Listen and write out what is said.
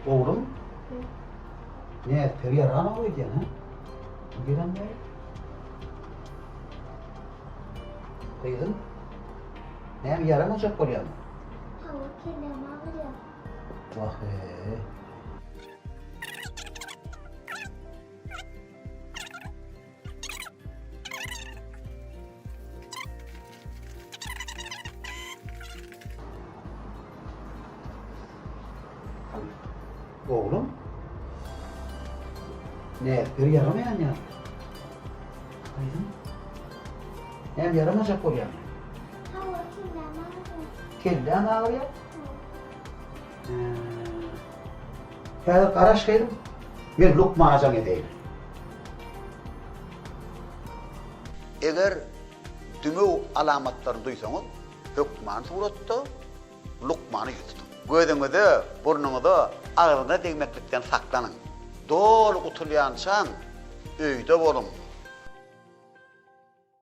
Oğlum? Ne, pek yaran oğluydu ha? Gelen ne? Kızım? Ne, yaramazak oluyor mu? Hava kendime ağrıyor. Bak Oğlum? Ne, bir yaramayan ya? Kızım? Ne, yaramazak oluyor mu? Hava kendime ağrıyor. Kelle mi ağrıyor? Ya karaş kaydım. Bir Lukmana Jan edeyim. Eğer tümü alamatlarını duysanız, Lukman suratı, Lukman'ı yutudu. Gözünüzü, burnunuzu ağrına değmeklikten saklanın. Doğru kutulayansan, öyde olun.